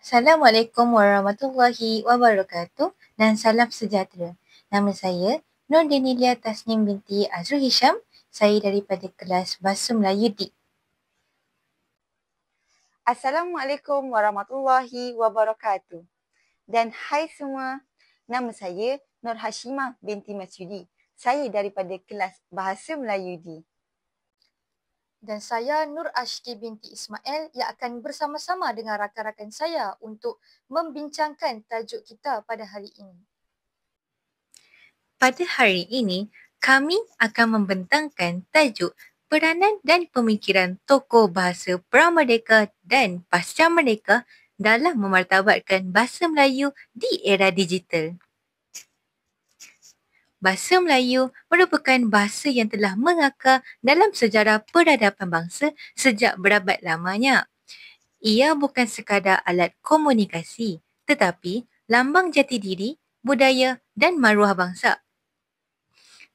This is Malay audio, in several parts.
Assalamualaikum warahmatullahi wabarakatuh dan salam sejahtera. Nama saya Nur Denilia Tasnim binti Azrul Hisham. Saya daripada kelas Bahasa Melayu D. Assalamualaikum warahmatullahi wabarakatuh. Dan hai semua, nama saya Nur Hashimah binti Masyudi. Saya daripada kelas Bahasa Melayu D. Dan saya Nur Ashki binti Ismail yang akan bersama-sama dengan rakan-rakan saya untuk membincangkan tajuk kita pada hari ini. Pada hari ini, kami akan membentangkan tajuk peranan dan pemikiran tokoh bahasa pra-merdeka dan pasca merdeka dalam memartabatkan bahasa Melayu di era digital. Bahasa Melayu merupakan bahasa yang telah mengakar dalam sejarah peradaban bangsa sejak berabad lamanya. Ia bukan sekadar alat komunikasi, tetapi lambang jati diri, budaya dan maruah bangsa.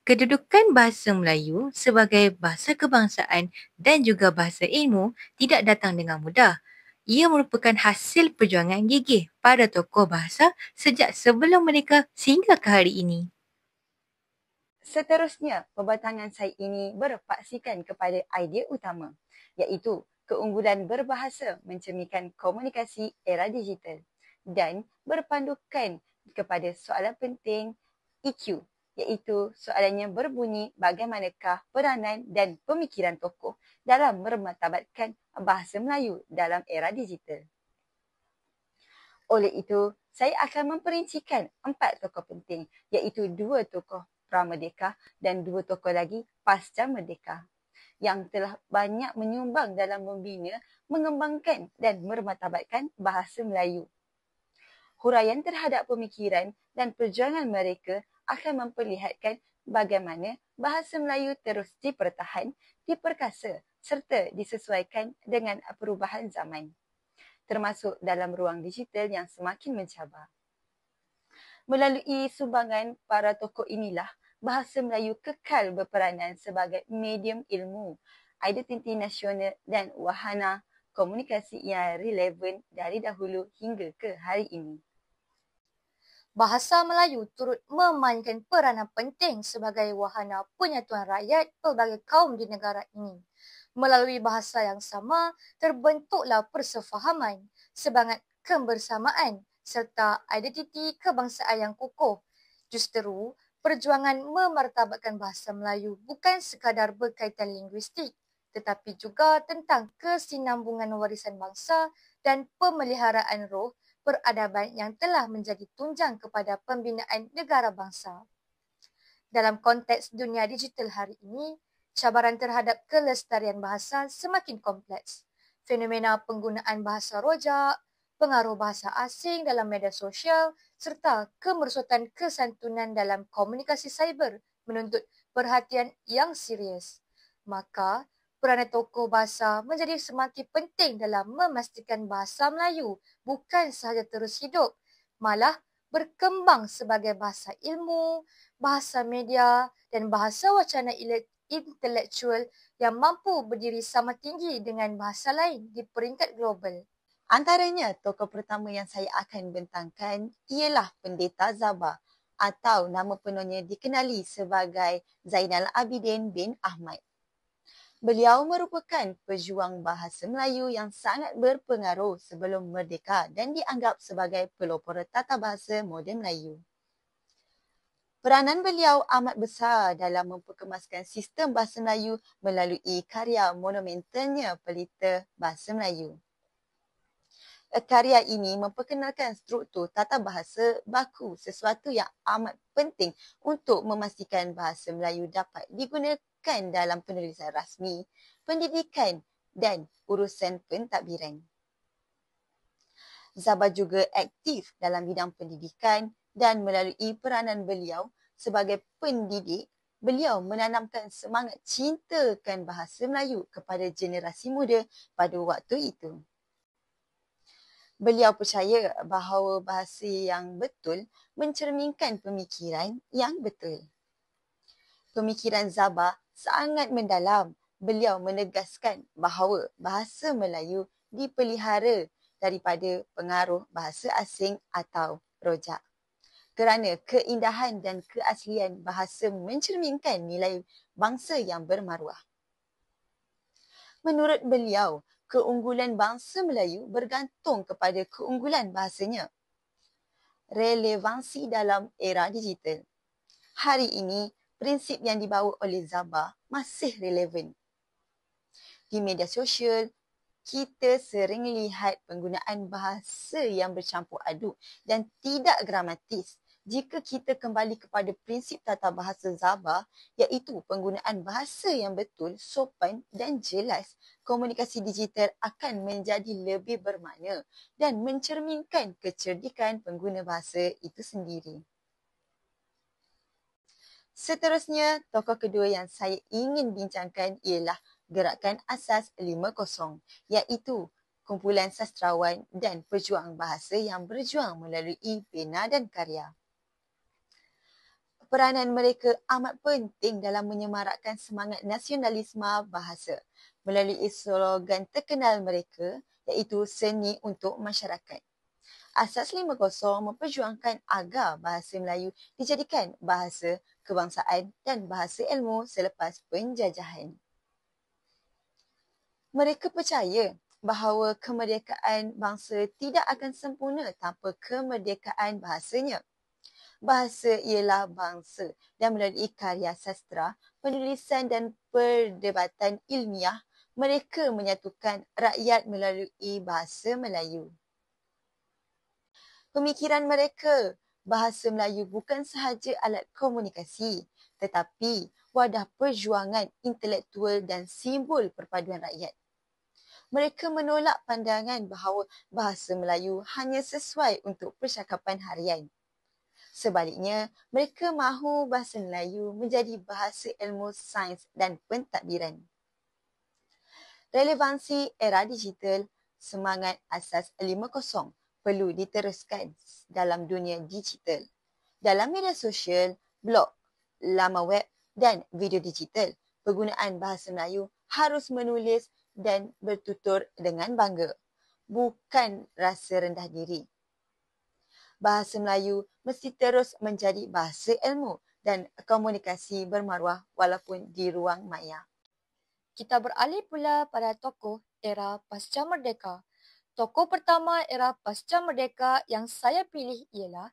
Kedudukan bahasa Melayu sebagai bahasa kebangsaan dan juga bahasa ilmu tidak datang dengan mudah. Ia merupakan hasil perjuangan gigih para tokoh bahasa sejak sebelum mereka sehingga ke hari ini. Seterusnya, pembatangan saya ini berpaksikan kepada idea utama, iaitu keunggulan berbahasa mencerminkan komunikasi era digital dan berpandukan kepada soalan penting EQ, iaitu soalannya berbunyi bagaimanakah peranan dan pemikiran tokoh dalam memartabatkan bahasa Melayu dalam era digital. Oleh itu, saya akan memperincikan 4 tokoh penting, iaitu 2 tokoh pra-merdeka dan 2 tokoh lagi pasca merdeka yang telah banyak menyumbang dalam membina, mengembangkan dan memartabatkan bahasa Melayu. Huraian terhadap pemikiran dan perjuangan mereka akan memperlihatkan bagaimana bahasa Melayu terus dipertahan, diperkasa serta disesuaikan dengan perubahan zaman, termasuk dalam ruang digital yang semakin mencabar. Melalui sumbangan para tokoh inilah, bahasa Melayu kekal berperanan sebagai medium ilmu, identiti nasional dan wahana komunikasi yang relevan dari dahulu hingga ke hari ini. Bahasa Melayu turut memainkan peranan penting sebagai wahana penyatuan rakyat pelbagai kaum di negara ini. Melalui bahasa yang sama, terbentuklah persefahaman, semangat kebersamaan serta identiti kebangsaan yang kukuh. Justeru, perjuangan memartabatkan bahasa Melayu bukan sekadar berkaitan linguistik, tetapi juga tentang kesinambungan warisan bangsa dan pemeliharaan roh peradaban yang telah menjadi tunjang kepada pembinaan negara bangsa. Dalam konteks dunia digital hari ini, cabaran terhadap kelestarian bahasa semakin kompleks. Fenomena penggunaan bahasa rojak, pengaruh bahasa asing dalam media sosial serta kemerosotan kesantunan dalam komunikasi cyber menuntut perhatian yang serius. Maka, peranan tokoh bahasa menjadi semakin penting dalam memastikan bahasa Melayu bukan sahaja terus hidup, malah berkembang sebagai bahasa ilmu, bahasa media dan bahasa wacana intelektual yang mampu berdiri sama tinggi dengan bahasa lain di peringkat global. Antaranya, tokoh pertama yang saya akan bentangkan ialah Pendeta Zaba atau nama penuhnya dikenali sebagai Zainal Abidin bin Ahmad. Beliau merupakan pejuang bahasa Melayu yang sangat berpengaruh sebelum merdeka dan dianggap sebagai pelopor tata bahasa moden Melayu. Peranan beliau amat besar dalam memperkemaskan sistem bahasa Melayu melalui karya monumentalnya Pelita Bahasa Melayu. Karya ini memperkenalkan struktur tata bahasa baku, sesuatu yang amat penting untuk memastikan bahasa Melayu dapat digunakan dalam penulisan rasmi, pendidikan dan urusan pentadbiran. Zaba juga aktif dalam bidang pendidikan dan melalui peranan beliau sebagai pendidik, beliau menanamkan semangat cintakan bahasa Melayu kepada generasi muda pada waktu itu. Beliau percaya bahawa bahasa yang betul mencerminkan pemikiran yang betul. Pemikiran Zaba sangat mendalam. Beliau menegaskan bahawa bahasa Melayu dipelihara daripada pengaruh bahasa asing atau rojak. Kerana keindahan dan keaslian bahasa mencerminkan nilai bangsa yang bermaruah. Menurut beliau, keunggulan bangsa Melayu bergantung kepada keunggulan bahasanya. Relevansi dalam era digital. Hari ini, prinsip yang dibawa oleh Zaba masih relevan. Di media sosial, kita sering lihat penggunaan bahasa yang bercampur aduk dan tidak gramatis. Jika kita kembali kepada prinsip tata bahasa Zaba, iaitu penggunaan bahasa yang betul, sopan dan jelas, komunikasi digital akan menjadi lebih bermakna dan mencerminkan kecerdikan pengguna bahasa itu sendiri. Seterusnya, tokoh kedua yang saya ingin bincangkan ialah Gerakan Asas 50, iaitu kumpulan sastrawan dan pejuang bahasa yang berjuang melalui pena dan karya. Peranan mereka amat penting dalam menyemarakkan semangat nasionalisme bahasa melalui slogan terkenal mereka iaitu seni untuk masyarakat. Asas 50 memperjuangkan agar bahasa Melayu dijadikan bahasa kebangsaan dan bahasa ilmu selepas penjajahan. Mereka percaya bahawa kemerdekaan bangsa tidak akan sempurna tanpa kemerdekaan bahasanya. Bahasa ialah bangsa dan melalui karya sastra, penulisan dan perdebatan ilmiah, mereka menyatukan rakyat melalui bahasa Melayu. Pemikiran mereka, bahasa Melayu bukan sahaja alat komunikasi, tetapi wadah perjuangan intelektual dan simbol perpaduan rakyat. Mereka menolak pandangan bahawa bahasa Melayu hanya sesuai untuk percakapan harian. Sebaliknya, mereka mahu bahasa Melayu menjadi bahasa ilmu sains dan pentadbiran. Relevansi era digital, semangat asas 50 perlu diteruskan dalam dunia digital. Dalam media sosial, blog, laman web dan video digital, penggunaan bahasa Melayu harus menulis dan bertutur dengan bangga, bukan rasa rendah diri. Bahasa Melayu mesti terus menjadi bahasa ilmu dan komunikasi bermaruah walaupun di ruang maya. Kita beralih pula pada tokoh era pasca merdeka. Tokoh pertama era pasca merdeka yang saya pilih ialah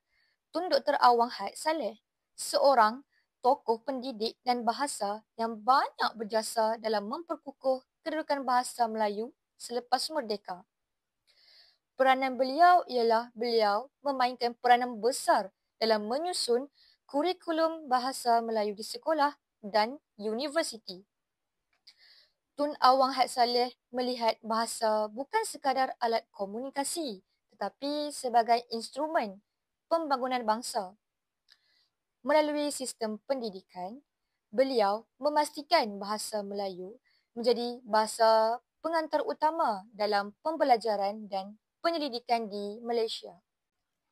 Tun Dr. Awang Had Saleh, seorang tokoh pendidik dan bahasa yang banyak berjasa dalam memperkukuh kedudukan bahasa Melayu selepas merdeka. Peranan beliau ialah beliau memainkan peranan besar dalam menyusun kurikulum bahasa Melayu di sekolah dan universiti. Tun Awang Had Saleh melihat bahasa bukan sekadar alat komunikasi tetapi sebagai instrumen pembangunan bangsa. Melalui sistem pendidikan, beliau memastikan bahasa Melayu menjadi bahasa pengantar utama dalam pembelajaran dan penyelidikan di Malaysia.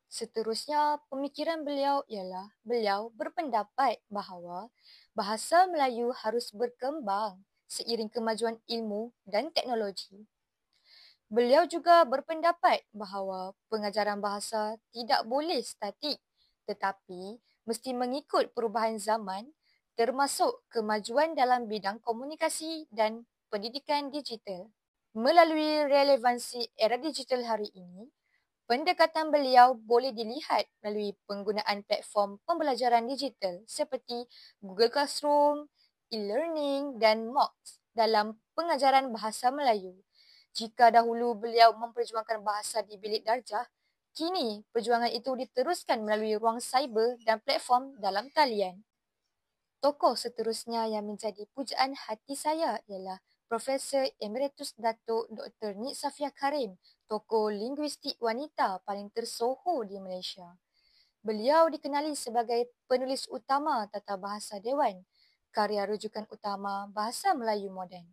Seterusnya, pemikiran beliau ialah beliau berpendapat bahawa bahasa Melayu harus berkembang seiring kemajuan ilmu dan teknologi. Beliau juga berpendapat bahawa pengajaran bahasa tidak boleh statik tetapi mesti mengikut perubahan zaman termasuk kemajuan dalam bidang komunikasi dan pendidikan digital. Melalui relevansi era digital hari ini, pendekatan beliau boleh dilihat melalui penggunaan platform pembelajaran digital seperti Google Classroom, e-learning dan MOOCs dalam pengajaran bahasa Melayu. Jika dahulu beliau memperjuangkan bahasa di bilik darjah, kini perjuangan itu diteruskan melalui ruang cyber dan platform dalam talian. Tokoh seterusnya yang menjadi pujaan hati saya ialah Profesor Emeritus Datuk Dr. Nik Safia Karim, tokoh linguistik wanita paling tersohor di Malaysia. Beliau dikenali sebagai penulis utama Tata Bahasa Dewan, karya rujukan utama Bahasa Melayu Moden.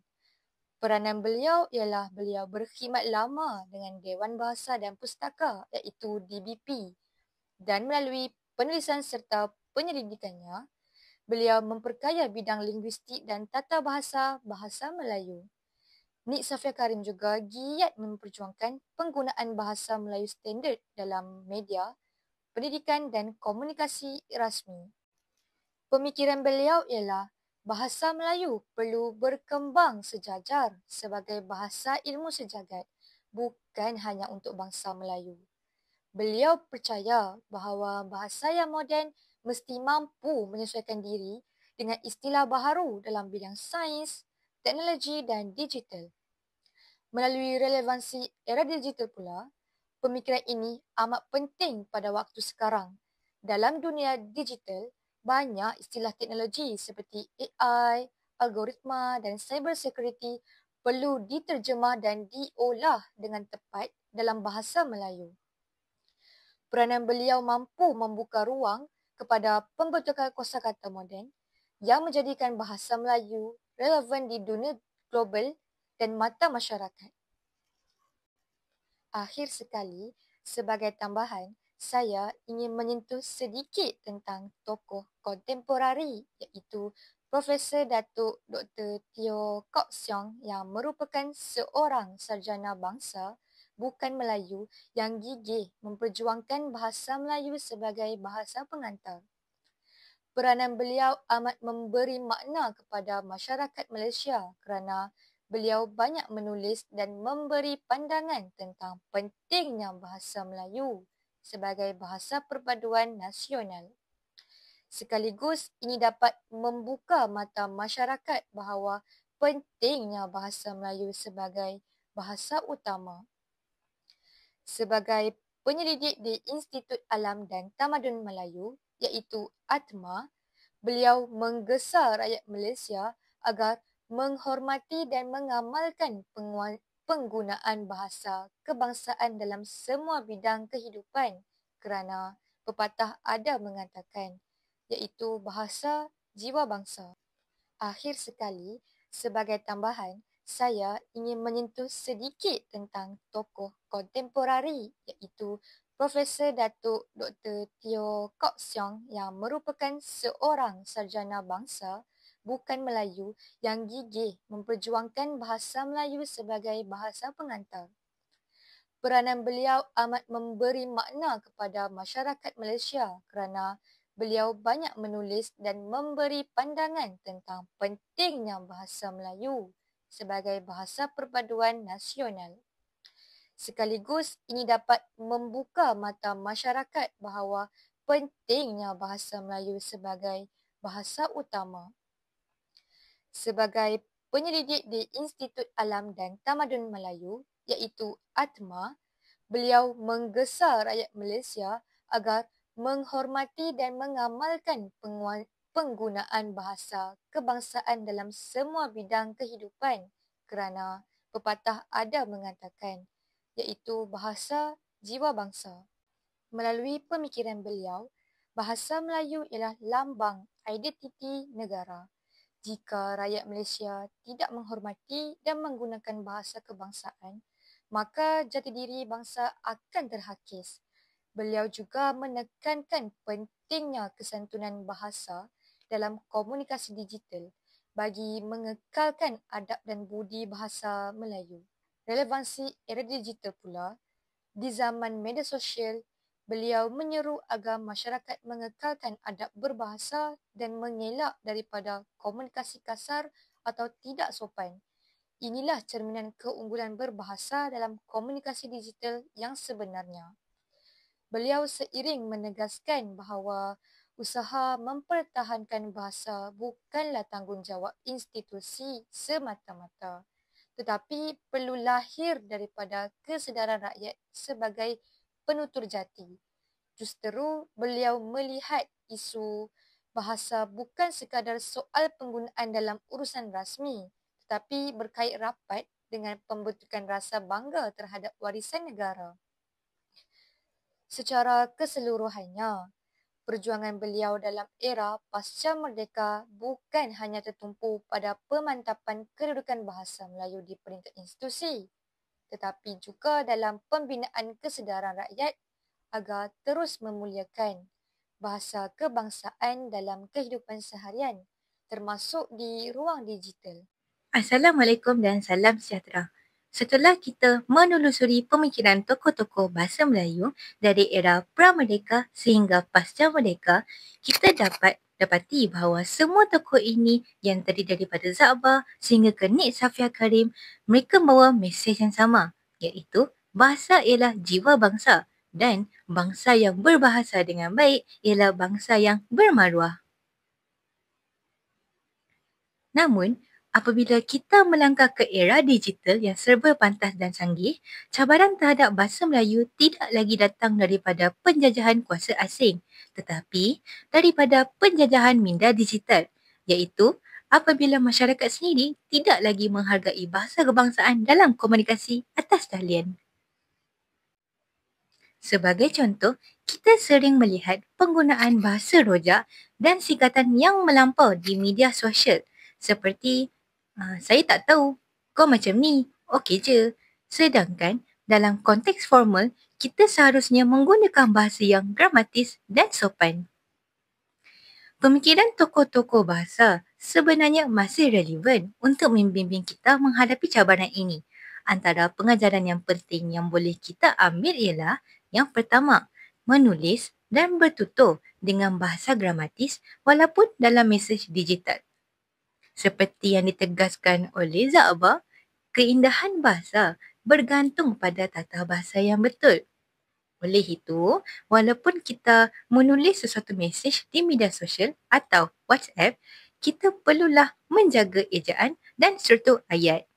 Peranan beliau ialah beliau berkhidmat lama dengan Dewan Bahasa dan Pustaka iaitu DBP dan melalui penulisan serta penyelidikannya, beliau memperkaya bidang linguistik dan tata bahasa Bahasa Melayu. Nik Safia Karim juga giat memperjuangkan penggunaan bahasa Melayu standard dalam media, pendidikan dan komunikasi rasmi. Pemikiran beliau ialah bahasa Melayu perlu berkembang sejajar sebagai bahasa ilmu sejagat, bukan hanya untuk bangsa Melayu. Beliau percaya bahawa bahasa yang moden mesti mampu menyesuaikan diri dengan istilah baharu dalam bidang sains, teknologi dan digital. Melalui relevansi era digital pula, pemikiran ini amat penting pada waktu sekarang. Dalam dunia digital, banyak istilah teknologi seperti AI, algoritma dan cyber security perlu diterjemah dan diolah dengan tepat dalam bahasa Melayu. Peranan beliau mampu membuka ruang kepada pembentukan kosakata moden yang menjadikan bahasa Melayu relevan di dunia global dan mata masyarakat. Akhir sekali, sebagai tambahan, saya ingin menyentuh sedikit tentang tokoh kontemporari iaitu Profesor Datuk Dr. Teo Kok Siong yang merupakan seorang sarjana bangsa bukan Melayu yang gigih memperjuangkan bahasa Melayu sebagai bahasa pengantar. Peranan beliau amat memberi makna kepada masyarakat Malaysia kerana beliau banyak menulis dan memberi pandangan tentang pentingnya bahasa Melayu sebagai bahasa perpaduan nasional. Sekaligus ini dapat membuka mata masyarakat bahawa pentingnya bahasa Melayu sebagai bahasa utama. Sebagai penyelidik di Institut Alam dan Tamadun Melayu iaitu ATMA, beliau menggesa rakyat Malaysia agar menghormati dan mengamalkan penggunaan bahasa kebangsaan dalam semua bidang kehidupan kerana pepatah ada mengatakan iaitu bahasa jiwa bangsa. Akhir sekali, sebagai tambahan, saya ingin menyentuh sedikit tentang tokoh kontemporari iaitu Profesor Datuk Dr. Teo Kok Siong yang merupakan seorang sarjana bangsa bukan Melayu yang gigih memperjuangkan bahasa Melayu sebagai bahasa pengantar. Peranan beliau amat memberi makna kepada masyarakat Malaysia kerana beliau banyak menulis dan memberi pandangan tentang pentingnya bahasa Melayu sebagai bahasa perpaduan nasional. Sekaligus ini dapat membuka mata masyarakat bahawa pentingnya bahasa Melayu sebagai bahasa utama. Sebagai penyelidik di Institut Alam dan Tamadun Melayu iaitu ATMA, beliau menggesa rakyat Malaysia agar menghormati dan mengamalkan penggunaan bahasa kebangsaan dalam semua bidang kehidupan kerana pepatah ada mengatakan iaitu bahasa jiwa bangsa. Melalui pemikiran beliau, bahasa Melayu ialah lambang identiti negara. Jika rakyat Malaysia tidak menghormati dan menggunakan bahasa kebangsaan, maka jati diri bangsa akan terhakis. Beliau juga menekankan pentingnya kesantunan bahasa dalam komunikasi digital bagi mengekalkan adab dan budi bahasa Melayu. Relevansi era digital pula, di zaman media sosial, beliau menyeru agar masyarakat mengekalkan adab berbahasa dan mengelak daripada komunikasi kasar atau tidak sopan. Inilah cerminan keunggulan berbahasa dalam komunikasi digital yang sebenarnya. Beliau seiring menegaskan bahawa usaha mempertahankan bahasa bukanlah tanggungjawab institusi semata-mata, tetapi perlu lahir daripada kesedaran rakyat sebagai penutur jati. Justeru beliau melihat isu bahasa bukan sekadar soal penggunaan dalam urusan rasmi, tetapi berkait rapat dengan pembentukan rasa bangga terhadap warisan negara. Secara keseluruhannya, perjuangan beliau dalam era pasca merdeka bukan hanya tertumpu pada pemantapan kedudukan bahasa Melayu di peringkat institusi, tetapi juga dalam pembinaan kesedaran rakyat agar terus memuliakan bahasa kebangsaan dalam kehidupan seharian, termasuk di ruang digital. Assalamualaikum dan salam sejahtera. Setelah kita menelusuri pemikiran tokoh-tokoh bahasa Melayu dari era pra-merdeka sehingga pasca merdeka, kita dapati bahawa semua tokoh ini yang terdiri daripada Zakbar sehingga ke Nik Safia Karim, mereka membawa mesej yang sama, iaitu bahasa ialah jiwa bangsa dan bangsa yang berbahasa dengan baik ialah bangsa yang bermaruah. Namun, apabila kita melangkah ke era digital yang serba pantas dan canggih, cabaran terhadap bahasa Melayu tidak lagi datang daripada penjajahan kuasa asing, tetapi daripada penjajahan minda digital, iaitu apabila masyarakat sendiri tidak lagi menghargai bahasa kebangsaan dalam komunikasi atas talian. Sebagai contoh, kita sering melihat penggunaan bahasa rojak dan singkatan yang melampau di media sosial seperti saya tak tahu, kau macam ni, okey je. Sedangkan dalam konteks formal, kita seharusnya menggunakan bahasa yang gramatis dan sopan. Pemikiran tokoh-tokoh bahasa sebenarnya masih relevan untuk membimbing kita menghadapi cabaran ini. Antara pengajaran yang penting yang boleh kita ambil ialah yang pertama, menulis dan bertutur dengan bahasa gramatis walaupun dalam mesej digital. Seperti yang ditegaskan oleh Zakbar, keindahan bahasa bergantung pada tata bahasa yang betul. Oleh itu, walaupun kita menulis sesuatu mesej di media sosial atau WhatsApp, kita perlulah menjaga ejaan dan struktur ayat.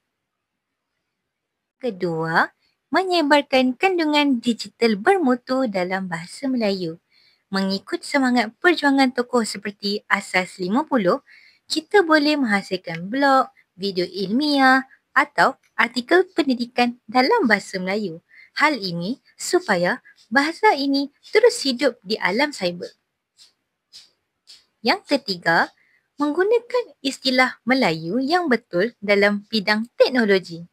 Kedua, menyebarkan kandungan digital bermutu dalam bahasa Melayu. Mengikut semangat perjuangan tokoh seperti Asas 50, kita boleh menghasilkan blog, video ilmiah atau artikel pendidikan dalam bahasa Melayu. Hal ini supaya bahasa ini terus hidup di alam cyber. Yang ketiga, menggunakan istilah Melayu yang betul dalam bidang teknologi.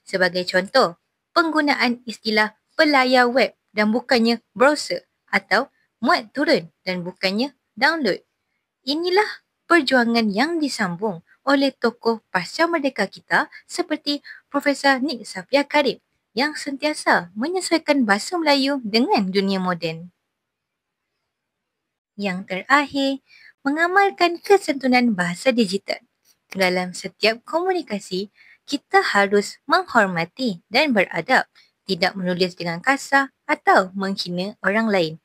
Sebagai contoh, penggunaan istilah pelayar web dan bukannya browser atau muat turun dan bukannya download. Inilah perjuangan yang disambung oleh tokoh pasca merdeka kita seperti Profesor Nik Safia Karim yang sentiasa menyesuaikan bahasa Melayu dengan dunia moden. Yang terakhir, mengamalkan kesantunan bahasa digital. Dalam setiap komunikasi, kita harus menghormati dan beradab, tidak menulis dengan kasar atau menghina orang lain.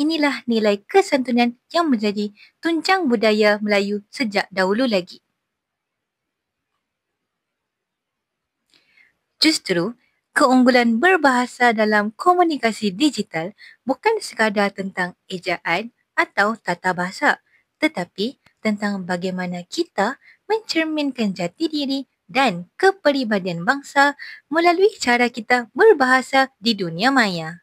Inilah nilai kesantunan yang menjadi tunjang budaya Melayu sejak dahulu lagi. Justru, keunggulan berbahasa dalam komunikasi digital bukan sekadar tentang ejaan atau tata bahasa, tetapi tentang bagaimana kita mencerminkan jati diri dan kepribadian bangsa melalui cara kita berbahasa di dunia maya.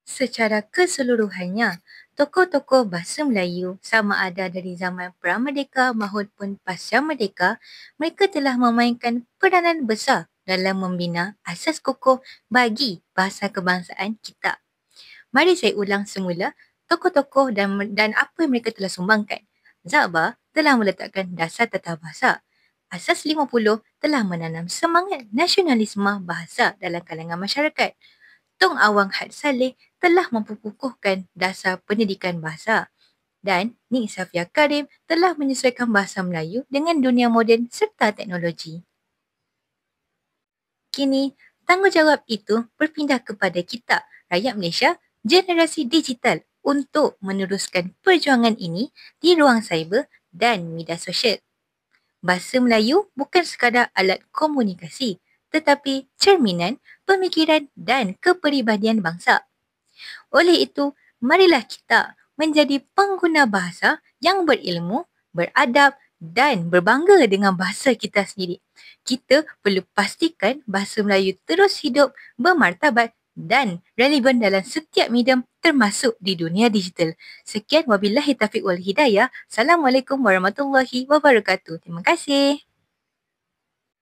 Secara keseluruhannya, tokoh-tokoh bahasa Melayu sama ada dari zaman pra-merdeka maupun pasca merdeka, mereka telah memainkan peranan besar dalam membina asas kokoh bagi bahasa kebangsaan kita. Mari saya ulang semula tokoh-tokoh dan apa yang mereka telah sumbangkan. Zakbar telah meletakkan dasar tata bahasa. Asas 50 telah menanam semangat nasionalisme bahasa dalam kalangan masyarakat. Tung Awang Had Saleh telah memperkukuhkan dasar pendidikan bahasa dan Nik Safia Karim telah menyesuaikan bahasa Melayu dengan dunia moden serta teknologi. Kini, tanggungjawab itu berpindah kepada kita, rakyat Malaysia, generasi digital untuk meneruskan perjuangan ini di ruang cyber dan media sosial. Bahasa Melayu bukan sekadar alat komunikasi, tetapi cerminan, pemikiran dan kepribadian bangsa. Oleh itu, marilah kita menjadi pengguna bahasa yang berilmu, beradab dan berbangga dengan bahasa kita sendiri. Kita perlu pastikan bahasa Melayu terus hidup, bermartabat dan relevan dalam setiap medium termasuk di dunia digital. Sekian wabillahi taufiq wal hidayah. Assalamualaikum warahmatullahi wabarakatuh. Terima kasih.